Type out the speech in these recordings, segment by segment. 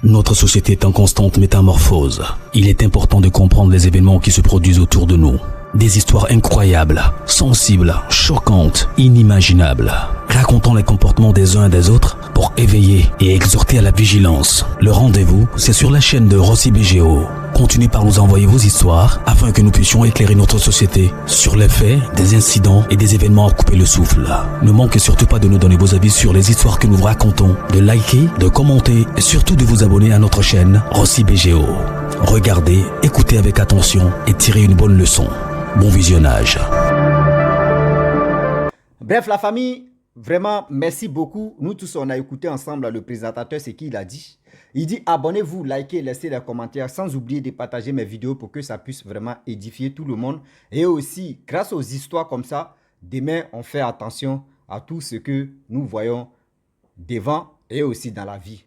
Notre société est en constante métamorphose. Il est important de comprendre les événements qui se produisent autour de nous. Des histoires incroyables, sensibles, choquantes, inimaginables. Racontons les comportements des uns et des autres pour éveiller et exhorter à la vigilance. Le rendez-vous, c'est sur la chaîne de Rossi BGO. Continuez par nous envoyer vos histoires afin que nous puissions éclairer notre société sur les faits, des incidents et des événements à couper le souffle. Ne manquez surtout pas de nous donner vos avis sur les histoires que nous vous racontons, de liker, de commenter et surtout de vous abonner à notre chaîne Rossi BGO. Regardez, écoutez avec attention et tirez une bonne leçon. Bon visionnage. Bref, la famille, vraiment, merci beaucoup. Nous tous, on a écouté ensemble le présentateur, c'est qui il a dit. Il dit abonnez-vous, likez, laissez les commentaires, sans oublier de partager mes vidéos pour que ça puisse vraiment édifier tout le monde. Et aussi, grâce aux histoires comme ça, demain, on fait attention à tout ce que nous voyons devant et aussi dans la vie.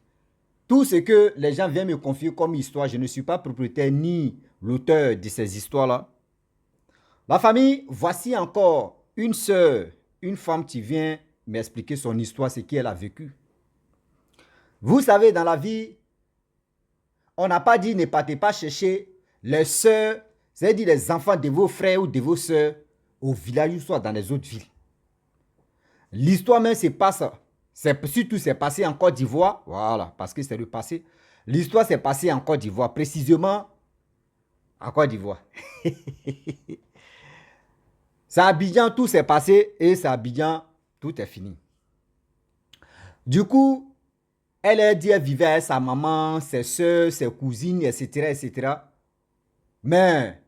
Tout ce que les gens viennent me confier comme histoire, je ne suis pas propriétaire ni l'auteur de ces histoires-là. La famille, voici encore une sœur, une femme qui vient m'expliquer son histoire, ce qu'elle a vécu. Vous savez, dans la vie, on n'a pas dit ne partez pas chercher les sœurs, c'est-à-dire les enfants de vos frères ou de vos sœurs au village ou soit dans les autres villes. L'histoire même se passe, surtout c'est passé en Côte d'Ivoire, voilà, parce que c'est le passé. L'histoire s'est passée en Côte d'Ivoire, précisément en Côte d'Ivoire. C'est à Abidjan, tout s'est passé et c'est à Abidjan, tout est fini. Du coup, elle a dit qu'elle vivait avec sa maman, ses soeurs, ses cousines, etc., etc. Mais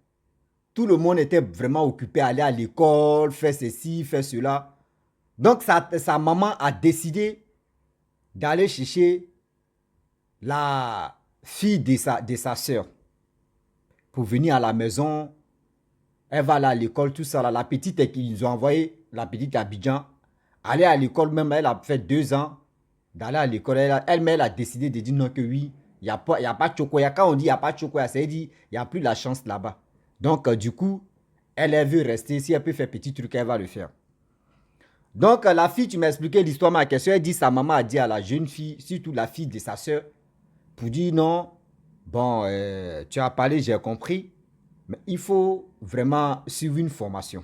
tout le monde était vraiment occupé à aller à l'école, faire ceci, faire cela. Donc, sa maman a décidé d'aller chercher la fille de sa soeur pour venir à la maison. Elle va aller à l'école, tout ça. Là. La petite, qu'ils ont envoyé, la petite à Abidjan, aller à l'école même, elle a fait 2 ans d'aller à l'école. Elle a décidé de dire non que oui, il n'y a pas de chocoya. Quand on dit il n'y a pas de chocoya, ça veut dire il n'y a plus la chance là-bas. Donc, du coup, elle veut rester. Si elle peut faire petit truc, elle va le faire. Donc, la fille, tu m'as expliqué l'histoire, ma question. Elle dit, sa maman a dit à la jeune fille, surtout la fille de sa soeur, pour dire non, bon, tu as parlé, j'ai compris. Mais il faut vraiment suivre une formation.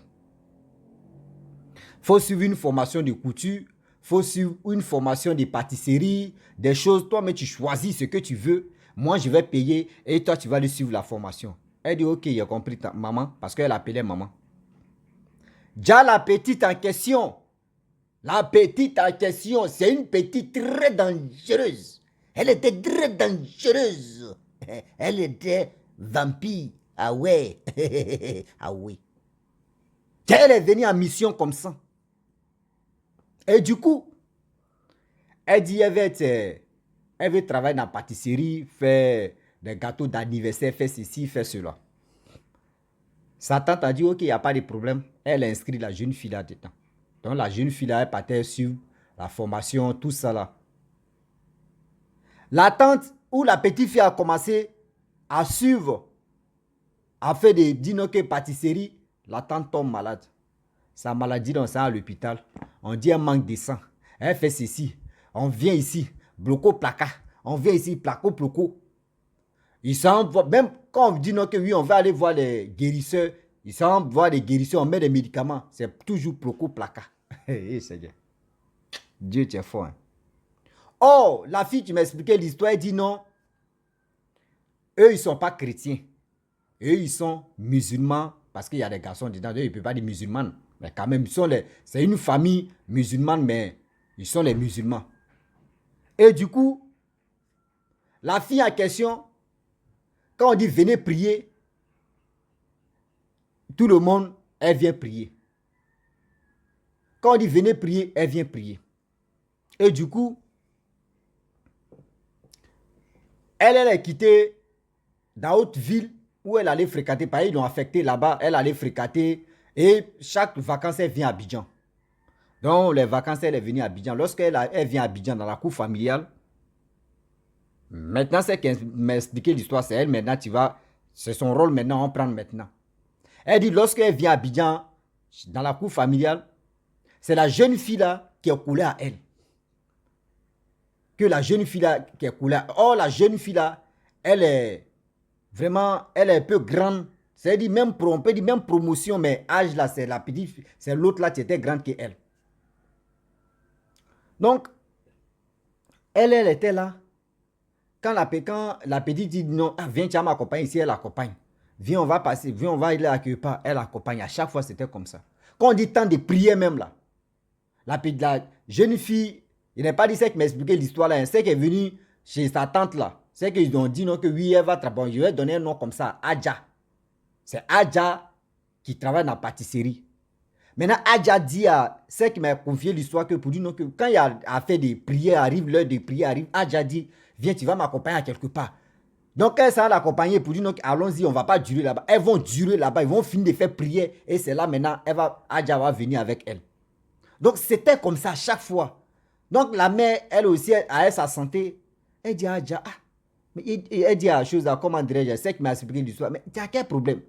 Il faut suivre une formation de couture. Il faut suivre une formation de pâtisserie. Des choses, toi, mais tu choisis ce que tu veux. Moi, je vais payer et toi, tu vas aller suivre la formation. Elle dit, ok, j'ai compris ta maman, parce qu'elle appelait maman. Déjà, la petite en question, c'est une petite très dangereuse. Elle était très dangereuse. Elle était vampire. Ah ouais. Ah oui. Elle est venue en mission comme ça. Et du coup, elle dit elle veut travailler dans la pâtisserie, faire des gâteaux d'anniversaire, faire ceci, faire cela. Sa tante a dit, ok, il n'y a pas de problème. Elle a inscrit la jeune fille là-dedans. Donc la jeune fille là, elle partait sur la formation, tout ça là. La tante ou la petite fille a commencé à suivre, à faire des dinoquets pâtisserie, la tante tombe malade. Sa maladie, on s'en à l'hôpital. On dit un manque de sang. Elle fait ceci. On vient ici, bloco placa. On vient ici, placo bloco. Ils s'en même quand on dit non que oui, on va aller voir les guérisseurs. Ils s'en voir les guérisseurs, on met des médicaments. C'est toujours bloco placa. Seigneur. Dieu tient fort. Hein. Oh, la fille qui m'expliquait l'histoire, elle dit non. Eux, ils ne sont pas chrétiens. Eux, ils sont musulmans. Parce qu'il y a des garçons dedans, eux, ils ne peuvent pas dire musulmans. Mais quand même, c'est une famille musulmane, mais ils sont les musulmans. Et du coup, la fille en question, quand on dit venez prier, tout le monde, elle vient prier. Quand on dit venez prier, elle vient prier. Et du coup, elle est quittée dans haute ville où elle allait fréquenter. Par exemple, ils l'ont affecté là-bas, elle allait fréquenter. Et chaque vacances, elle vient à Abidjan. Donc, les vacances, elle est venue à Abidjan. Lorsqu'elle vient à Abidjan dans la cour familiale, maintenant, c'est qu'elle m'a expliqué l'histoire, c'est elle maintenant, c'est son rôle maintenant, on prend maintenant. Elle dit, lorsqu'elle vient à Abidjan, dans la cour familiale, c'est la jeune fille là qui est coulée à elle. que la jeune fille là qui est coulée. Oh, la jeune fille là, elle est vraiment, elle est un peu grande. C'est-à-dire même, on peut dire même promotion, mais âge là, c'est la petite, c'est l'autre là qui était grande qu'elle. Donc, elle était là. Quand la petite dit non, ah, viens, tu vas m'accompagner ici, elle accompagne. Viens, on va passer, viens, on va aller à quelque part, elle accompagne. À chaque fois, c'était comme ça. Quand on dit temps de prier même là, la jeune fille, il n'a pas dit ça qui m'a expliqué l'histoire là, c'est qu'elle est venue chez sa tante là. C'est qu'ils ont dit non, que oui, elle va travailler. Je vais donner un nom comme ça, Adja. C'est Adja qui travaille dans la pâtisserie. Maintenant, Adja dit à celle qui m'a confié l'histoire que pour dire non, que quand il y a fait des prières, arrive l'heure de prière, arrive, Adja dit, viens, tu vas m'accompagner à quelque part. Donc, elle s'en l'accompagner pour dire non, allons-y, on ne va pas durer là-bas. Elles vont durer là-bas, ils vont finir de faire prier et c'est là maintenant, Adja va venir avec elle. Donc, c'était comme ça chaque fois. Donc, la mère, elle aussi, a sa santé. Elle dit à Adja, ah, mais elle dit à la chose, comment dirais-je, c'est qui m'a expliqué l'histoire, mais tu as quel problème?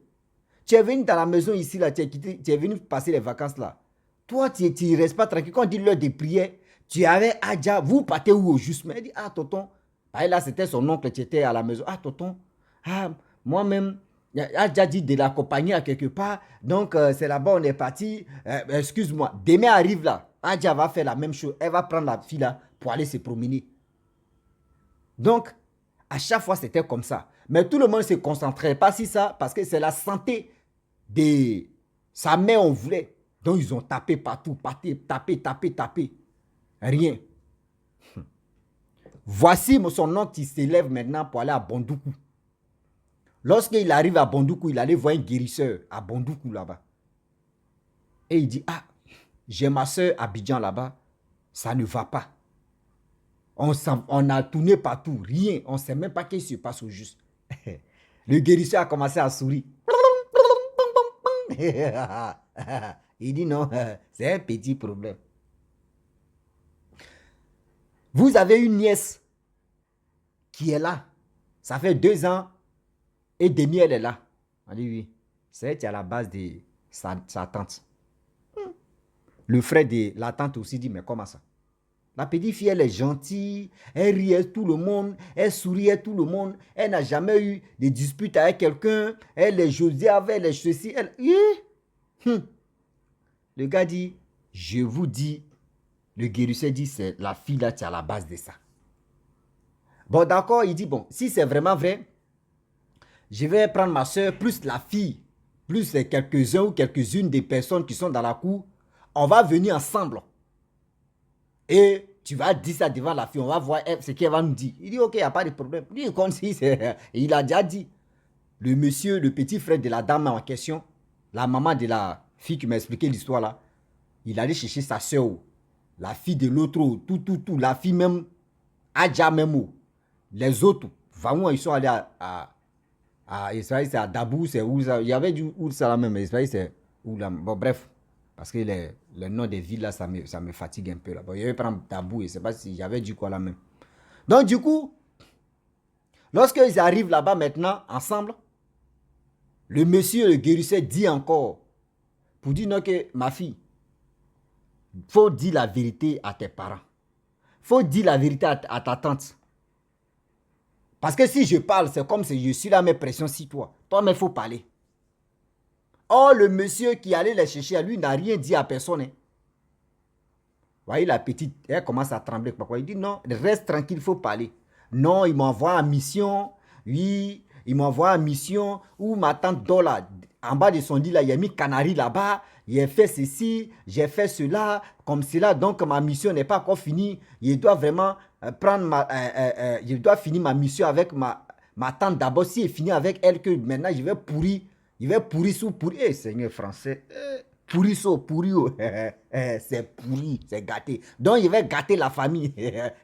Tu es venu dans la maison ici, là, tu es venu passer les vacances là. Toi, tu ne restes pas tranquille. Quand on dit l'heure de prière, tu avais Adja, vous partez où au juste? Mais elle dit, ah, tonton. Ah, là, c'était son oncle qui était à la maison. Ah, tonton, ah, moi-même, Adja dit de l'accompagner à quelque part. Donc, c'est là-bas, on est parti. Excuse-moi, demain arrive là. Adja va faire la même chose. Elle va prendre la fille là pour aller se promener. Donc, à chaque fois, c'était comme ça. Mais tout le monde ne se concentrait pas sur ça parce que c'est la santé de sa mère, on voulait. Donc, ils ont tapé partout, tapé. Rien. Voici son oncle qui s'élève maintenant pour aller à Bondoukou. Lorsqu'il arrive à Bondoukou, il allait voir un guérisseur à Bondoukou là-bas. Et il dit, ah, j'ai ma soeur à Abidjan là-bas, ça ne va pas. On a tourné partout, rien. On ne sait même pas ce qui se passe au juste. Le guérisseur a commencé à sourire. Il dit non, c'est un petit problème. Vous avez une nièce qui est là. Ça fait 2 ans et demi, elle est là. On dit oui. C'est elle qui est à la base de sa tante. Le frère de la tante aussi dit, mais comment ça? La petite fille, elle est gentille, elle riait tout le monde, elle souriait tout le monde, elle n'a jamais eu de dispute avec quelqu'un, elle est joviale, elle est ceci, elle... Le gars dit, je vous dis, le guérisseur dit, c'est la fille là qui est à la base de ça. Bon, d'accord, il dit, bon, si c'est vraiment vrai, je vais prendre ma soeur, plus la fille, plus quelques-uns ou quelques-unes des personnes qui sont dans la cour, on va venir ensemble. Et tu vas dire ça devant la fille, on va voir ce qu'elle va nous dire. Il dit, ok, il n'y a pas de problème. Il a déjà dit. Le monsieur, le petit frère de la dame en question, la maman de la fille qui m'a expliqué l'histoire là, il allait chercher sa soeur, la fille de l'autre, tout, la fille même, Adja même, les autres, vraiment, ils sont allés à Israël, c'est à Dabou, c'est où ça, il y avait du où ça là même, Israël, c'est où là, bon bref. Parce que le nom des villes là, ça me fatigue un peu là. Bon, je vais prendre Tabou et je ne sais pas si j'avais dit quoi là même. Donc du coup, lorsqu'ils arrivent là-bas maintenant, ensemble, le monsieur, le guérisseur dit encore, pour dire non que ma fille, il faut dire la vérité à tes parents. Il faut dire la vérité à ta tante. Parce que si je parle, c'est comme si je suis là, mes pressions sur toi. Toi, mais il faut parler. Or, le monsieur qui allait les chercher à lui n'a rien dit à personne. Vous voyez, la petite, elle commence à trembler. Pourquoi? Il dit non, reste tranquille, il faut parler. Non, il m'envoie en mission. Oui, il m'envoie en mission où ma tante dort là. En bas de son lit, là, il a mis canari là-bas. Il a fait ceci, j'ai fait cela, comme cela. Donc, ma mission n'est pas encore finie. Il doit vraiment je dois finir ma mission avec ma tante d'abord. Si il finit avec elle, que maintenant, je vais pourrir. Il va pourrir sous pourrir. Eh, Seigneur français. Pourri sous pourri. C'est pourri. C'est gâté. Donc, il va gâter la famille.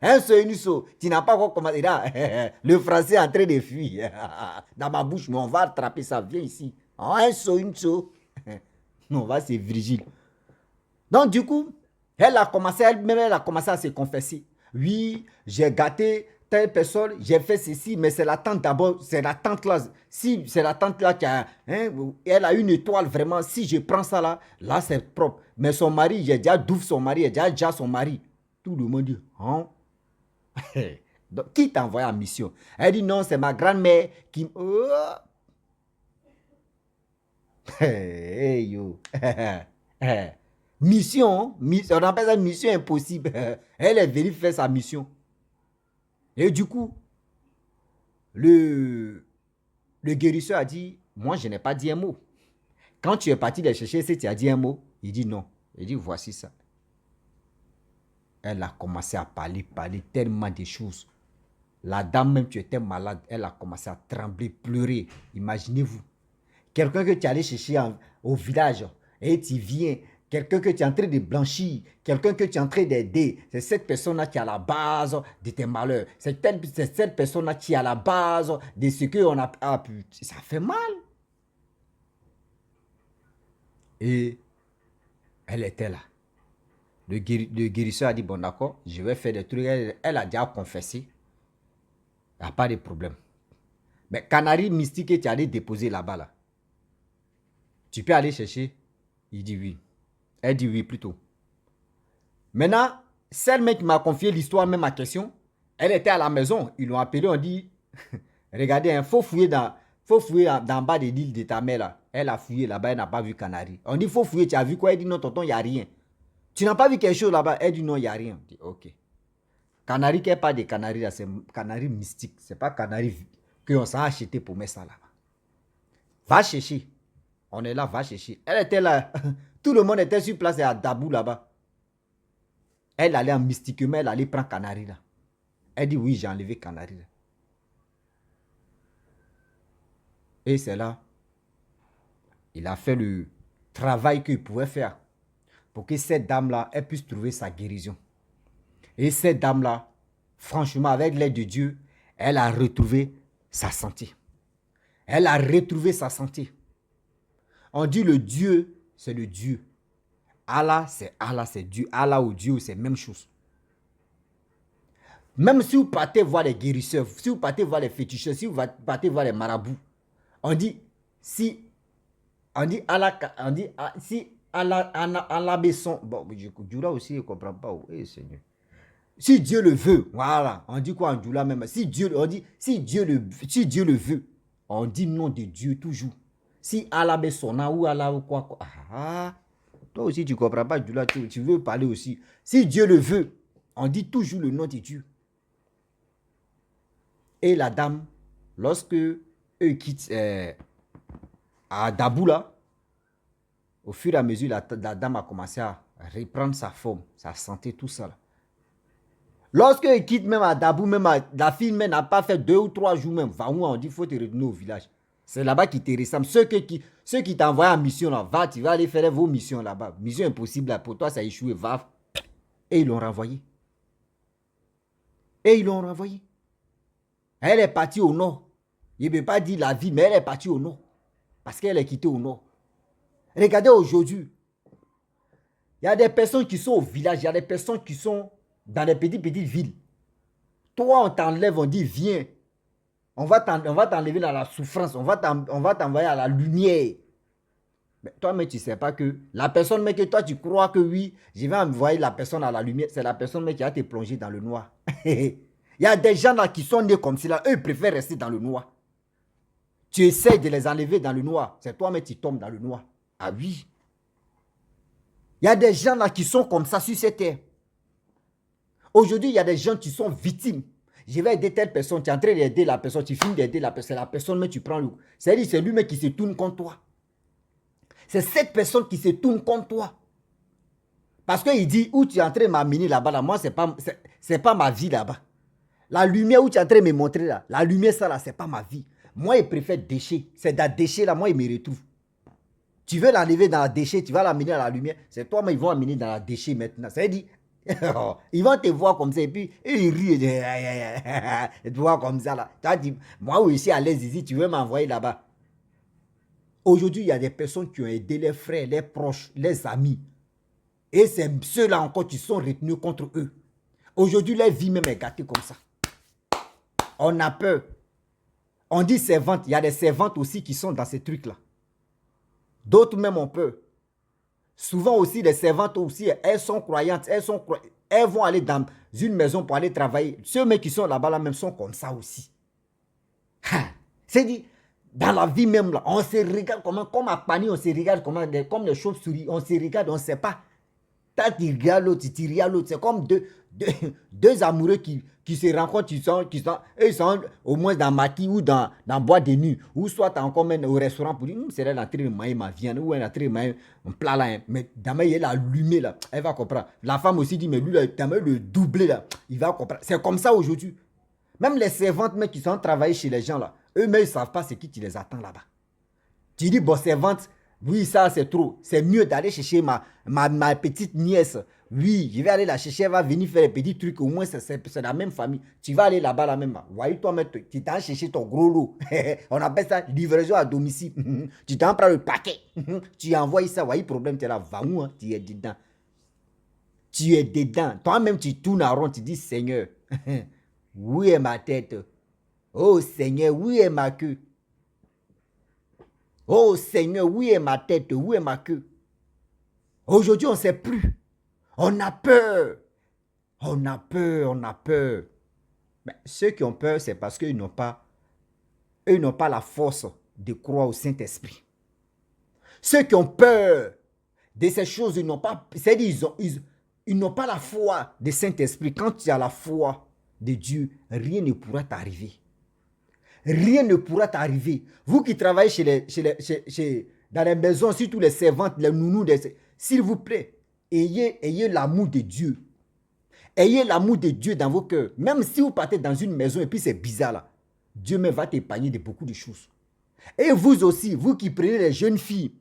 Un seul saut. Tu n'as pas encore commencé. Le français est en train de fuir. Dans ma bouche, mais on va attraper ça. Viens ici. Un seul, une saut. Non, va, c'est Virgile. Donc, du coup, elle a commencé à se confesser. Oui, j'ai gâté telle personne, j'ai fait ceci, mais c'est la tante d'abord, c'est la tante là. Si c'est la tante là qui a, elle a une étoile vraiment, si je prends ça là c'est propre. Mais son mari, j'ai déjà douve son mari, j'ai déjà son mari. Tout le monde dit, hein? Donc, qui t'a envoyé en mission? Elle dit non, c'est ma grand-mère qui... Oh. Hey, yo. Mission, on appelle ça mission impossible. Elle est venue faire sa mission. Et du coup, le guérisseur a dit, moi je n'ai pas dit un mot. Quand tu es parti les chercher, si tu as dit un mot, il dit non. Il dit voici ça. Elle a commencé à parler tellement de choses. La dame même, tu étais malade, elle a commencé à trembler, pleurer. Imaginez-vous. Quelqu'un que tu es allé chercher au village et tu viens, quelqu'un que tu es en train de blanchir, quelqu'un que tu es en train d'aider, c'est cette personne-là qui est à la base de tes malheurs. C'est cette personne-là qui est à la base de ce qu'on a... Ah, ça fait mal. Et elle était là. Le guérisseur a dit, bon d'accord, je vais faire des trucs. Elle a déjà confessé. Il n'y a pas de problème. Mais Canari mystique que tu es allé déposer là-bas, là, tu peux aller chercher? Il dit oui. Elle dit oui plutôt. Maintenant, celle même qui m'a confié l'histoire, même ma question, elle était à la maison. Ils l'ont appelé, on dit, regardez, il faut fouiller dans bas de l'île de ta mère là. Elle a fouillé là-bas, elle n'a pas vu Canari. On dit, il faut fouiller, tu as vu quoi? Elle dit non, tonton, il n'y a rien. Tu n'as pas vu quelque chose là-bas? Elle dit non, il n'y a rien. On dit ok. Canari qui n'est pas des canaris là, c'est Canari mystique. Ce n'est pas Canari qu'on s'en a acheté pour mettre ça là-bas. Va chercher. On est là, va chercher. Elle était là. Tout le monde était sur place et à Dabou là-bas. Elle allait en mystiquement, elle allait prendre Canari là. Elle dit oui, j'ai enlevé Canari là. Et c'est là. Il a fait le travail qu'il pouvait faire pour que cette dame-là, elle puisse trouver sa guérison. Et cette dame-là, franchement, avec l'aide de Dieu, elle a retrouvé sa santé. Elle a retrouvé sa santé. On dit le Dieu, c'est le Dieu. Allah, c'est Dieu. Allah ou Dieu, c'est la même chose. Même si vous partez voir les guérisseurs, si vous partez voir les féticheurs, si vous partez voir les marabouts, on dit, si Allah Besson, bon, Djoula aussi, il ne comprend pas. Oui, Seigneur. Si Dieu le veut, voilà, on dit quoi en Djoula même? Si Dieu le veut, on dit nom de Dieu toujours. Si Allah Besson ou Allah ou quoi. Toi aussi, tu ne comprends pas, Djoula, tu veux parler aussi. Si Dieu le veut, on dit toujours le nom de Dieu. Et la dame, lorsque eux quittent à Daboula, au fur et à mesure, la dame a commencé à reprendre sa forme, sa santé, tout ça. Là. Lorsqu'elle quitte même à Dabou, même la fille n'a pas fait 2 ou 3 jours même. Va où on dit, il faut te retourner au village. C'est là-bas qui te ressemble. Ceux qui t'envoient en mission, là, va, tu vas aller faire vos missions là-bas. Mission impossible, là, pour toi, ça a échoué, va. Et ils l'ont renvoyé. Elle est partie au nord. Il ne peut pas dire la vie, mais elle est partie au nord. Parce qu'elle est quittée au nord. Regardez aujourd'hui. Il y a des personnes qui sont au village, il y a des personnes qui sont dans les petites villes. Toi, on t'enlève, on dit viens. On va t'enlever dans la souffrance, on va t'envoyer à la lumière. Mais toi, mais tu ne sais pas que la personne, mais que toi, tu crois que oui, je vais envoyer la personne à la lumière. C'est la personne, mais qui a été plongée dans le noir. Il y a des gens là qui sont nés comme cela. Eux, ils préfèrent rester dans le noir. Tu essaies de les enlever dans le noir. C'est toi, mais tu tombes dans le noir. Ah oui. Il y a des gens là qui sont comme ça sur cette terre. Aujourd'hui, il y a des gens qui sont victimes. Je vais aider telle personne. Tu es en train d'aider la personne. Tu finis d'aider la personne. C'est la personne, mais tu prends le... C'est-à-dire, c'est lui-même qui se tourne contre toi. C'est cette personne qui se tourne contre toi. Parce qu'il dit, où tu es en train de m'amener là-bas, là, moi, c'est pas ma vie là-bas. La lumière où tu es en train de me montrer là, la lumière, ça là, c'est pas ma vie. Moi, il préfère déchet. C'est dans déchet là, moi, il me retrouve. Tu veux l'enlever dans la déchet, tu vas l'amener à la lumière. C'est toi, mais ils vont l'amener dans la déchet maintenant. Ça veut dire, ils vont te voir comme ça et puis ils rient. Et te voir comme ça là. Tu as dit, moi aussi à l'aise ici, tu veux m'envoyer là-bas. Aujourd'hui, il y a des personnes qui ont aidé les frères, les proches, les amis. Et c'est ceux-là encore qui sont retenus contre eux. Aujourd'hui, leur vie même est gâtée comme ça. On a peur. On dit servantes. Il y a des servantes aussi qui sont dans ces trucs-là. D'autres même ont peur. Souvent aussi, les servantes aussi, elles sont croyantes, elles vont aller dans une maison pour aller travailler. Ceux mecs qui sont là-bas là même sont comme ça aussi. C'est dit, dans la vie même là, on se regarde comme à Pani, on se regarde comme les chauves-souris, on se regarde, on ne sait pas. Quand tu regardes l'autre, tu regardes l'autre, c'est comme deux amoureux qui se rencontrent, ils sont au moins dans Maki ou dans boîte de nuit, ou soit tu es encore même au restaurant pour dire, c'est là en train de manger ma viande, ou elle est en train de manger un plat là, hein. Mais demain il est allumé là, elle va comprendre. La femme aussi dit, mais lui là, demain le doublé là, il va comprendre. C'est comme ça aujourd'hui. Même les servantes mais qui sont travaillées chez les gens là, eux-mêmes ils ne savent pas c'est qui les attend là-bas. Tu dis, bon servante, oui ça c'est trop, c'est mieux d'aller chercher ma petite nièce. Oui, je vais aller la chercher, elle va venir faire les petits trucs, au moins c'est la même famille. Tu vas aller là-bas la même. Voyez toi, tu t'en chercher ton gros lot. On appelle ça livraison à domicile. Tu t'en prends le paquet. Tu envoies ça, voyez problème, tu es là, va où, hein? Tu es dedans. Tu es dedans. Toi-même tu tournes en rond, tu dis Seigneur, où est ma tête? Oh Seigneur, où est ma queue? Oh Seigneur, où est ma tête? Où est ma queue? Aujourd'hui, on ne sait plus. On a peur. On a peur, on a peur. Mais ceux qui ont peur, c'est parce qu'ils n'ont pas la force de croire au Saint-Esprit. Ceux qui ont peur de ces choses, ils n'ont pas, c'est-à-dire ils n'ont pas la foi du Saint-Esprit. Quand tu as la foi de Dieu, rien ne pourra t'arriver. Rien ne pourra t'arriver. Vous qui travaillez dans les maisons, surtout les servantes, les nounous, s'il vous plaît, ayez l'amour de Dieu. Ayez l'amour de Dieu dans vos cœurs. Même si vous partez dans une maison et puis c'est bizarre là, Dieu même va t'épargner de beaucoup de choses. Et vous aussi, vous qui prenez les jeunes filles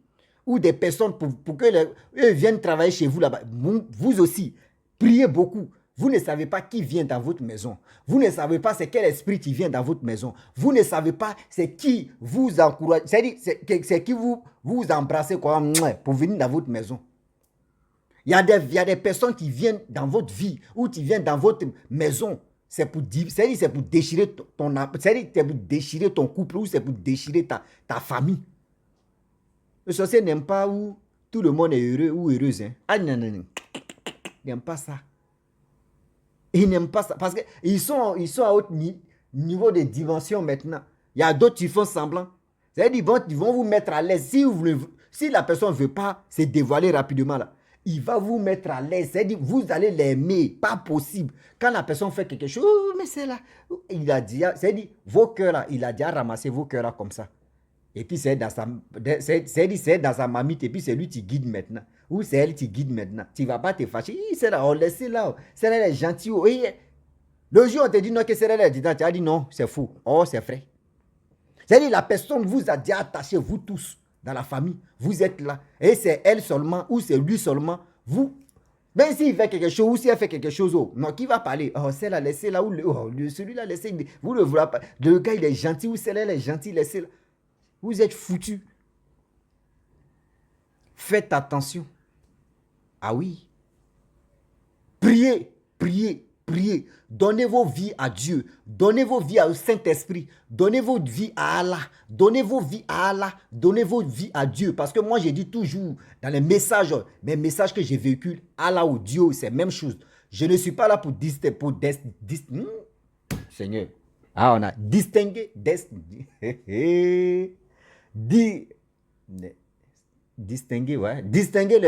ou des personnes pour qu'elles viennent travailler chez vous là-bas, vous aussi, priez beaucoup. Vous ne savez pas qui vient dans votre maison. Vous ne savez pas c'est quel esprit qui vient dans votre maison. Vous ne savez pas c'est qui vous encourage, c'est qui vous embrassez quoi, pour venir dans votre maison. Il y a des personnes qui viennent dans votre vie ou qui viennent dans votre maison. C'est pour déchirer ton couple ou c'est pour déchirer ta famille. Le sorcier n'aime pas où tout le monde est heureux ou heureuse. Hein. Ah non, non, non. Il n'aime pas ça. Ils n'aiment pas ça. Parce qu'ils sont à haut niveau de dimension maintenant. Il y a d'autres qui font semblant. C'est-à-dire ils vont vous mettre à l'aise. Si la personne ne veut pas se dévoiler rapidement, là, il va vous mettre à l'aise. C'est-à-dire vous allez l'aimer. Pas possible. Quand la personne fait quelque chose, oh, mais c'est là. Il a dit, c'est-à-dire vos cœurs là, il a déjà ramassé vos cœurs là comme ça. Et puis c'est dans sa mamite et puis c'est lui qui guide maintenant. Ou c'est elle qui guide maintenant. Tu ne vas pas te fâcher. C'est là, on laisse là. C'est là, elle est gentille. Le jour on te dit non, que c'est là, tu as dit non, c'est faux. Oh, c'est vrai. C'est-à-dire la personne vous a déjà attaché, vous tous, dans la famille. Vous êtes là. Et c'est elle seulement ou c'est lui seulement. Vous, même s'il fait quelque chose ou si elle fait quelque chose, oh, non, qui va parler? Oh, c'est là, laissez là. Ou celui-là, laissez. Vous ne voulez pas. Le gars, il est gentil ou celle-là, elle est gentille, laissez là. Vous êtes foutus. Faites attention. Ah oui. Priez, priez, priez. Donnez vos vies à Dieu. Donnez vos vies au Saint-Esprit. Donnez vos vies à Allah. Donnez vos vies à Allah. Donnez vos vies à Dieu. Parce que moi, j'ai dit toujours dans les messages, mes messages que je véhicule, Allah ou Dieu, c'est la même chose. Je ne suis pas là pour Seigneur. Ah, on a distingué. Distinguer, ouais. Distinguer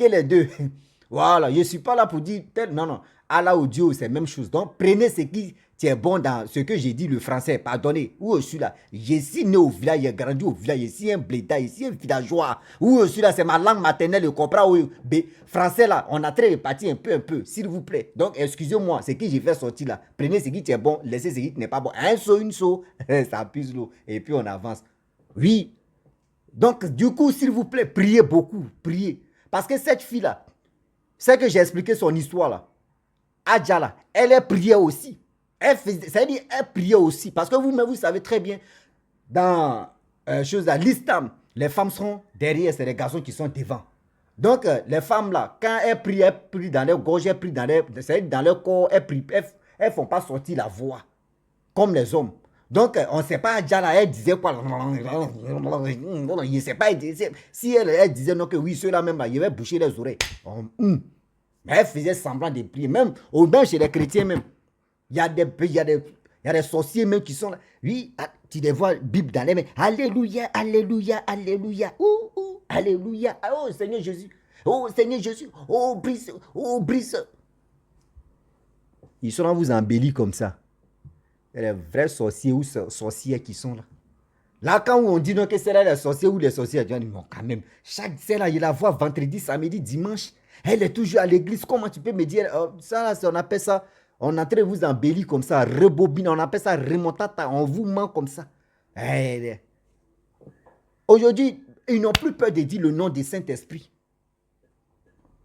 les deux. Voilà, je ne suis pas là pour dire tel. Non, non. Allah ou Dieu, c'est la même chose. Donc, prenez ce qui est bon dans ce que j'ai dit, le français. Pardonnez. Où je suis là? Je suis né au village, j'ai grandi au village. Je suis un bléda, je suis un villageois. Où je suis là, c'est ma langue maternelle. Je comprends. Français là, on a très réparti un peu, s'il vous plaît. Donc, excusez-moi, ce que j'ai fait sortir là. Prenez ce qui est bon, laissez ce qui n'est pas bon. Un saut, une saut, ça pisse l'eau. Et puis, on avance. Oui. Donc, du coup, s'il vous plaît, priez beaucoup, priez. Parce que cette fille-là, c'est que j'ai expliqué son histoire là, Adjala, elle est priée aussi. C'est-à-dire, elle priait aussi. Parce que vous-même, vous savez très bien, dans l'islam, les femmes sont derrière, c'est les garçons qui sont devant. Donc, les femmes là, quand elles prient dans leur gorge, elles prient dans leur corps, elles ne font pas sortir la voix, comme les hommes. Donc, on ne sait pas, Djala, elle disait quoi. Je ne sais pas, si elle disait non, que oui, ceux-là même, il va boucher les oreilles. Mais elle faisait semblant de prier, même chez les chrétiens même. Il y a des sorciers même qui sont là. Oui, tu les vois, Bible dans les mains. Alléluia, alléluia, alléluia. Alléluia. Oh Seigneur Jésus. Oh Seigneur Jésus. Oh brise, oh brise. Ils sont là, vous embellir comme ça. Il y a des vrais sorciers ou sorcières qui sont là. Là, quand on dit non, que c'est là les sorciers ou les sorcières, on dit non, quand même. Chaque celle-là, il la voit vendredi, samedi, dimanche. Elle est toujours à l'église. Comment tu peux me dire ça, on appelle ça, on est en train de vous embellir comme ça, rebobine, on appelle ça remontata, on vous ment comme ça. Aujourd'hui, ils n'ont plus peur de dire le nom du Saint-Esprit.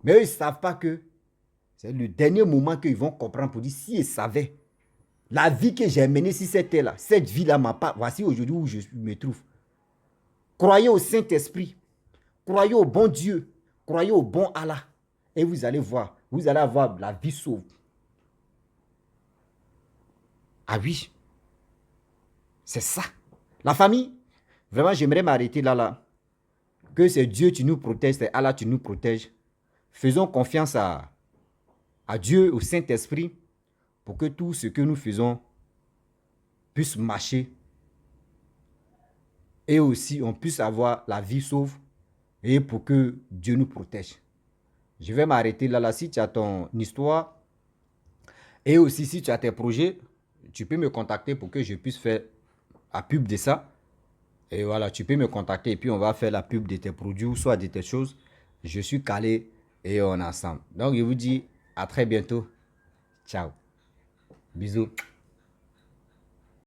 Mais eux, ils ne savent pas que c'est le dernier moment qu'ils vont comprendre pour dire si ils savaient. La vie que j'ai menée sur cette terre-là, cette vie-là m'a pas... Voici aujourd'hui où je me trouve. Croyez au Saint-Esprit. Croyez au bon Dieu. Croyez au bon Allah. Et vous allez voir. Vous allez avoir la vie sauve. Ah oui. C'est ça. La famille, vraiment, j'aimerais m'arrêter là. Que c'est Dieu qui nous protège, c'est Allah qui nous protège. Faisons confiance à Dieu, au Saint-Esprit, pour que tout ce que nous faisons puisse marcher et aussi on puisse avoir la vie sauve et pour que Dieu nous protège. Je vais m'arrêter là. Si tu as ton histoire et aussi si tu as tes projets, tu peux me contacter pour que je puisse faire la pub de ça. Et voilà, tu peux me contacter et puis on va faire la pub de tes produits ou soit de tes choses. Je suis calé et on est ensemble. Donc je vous dis à très bientôt. Ciao. Bisous.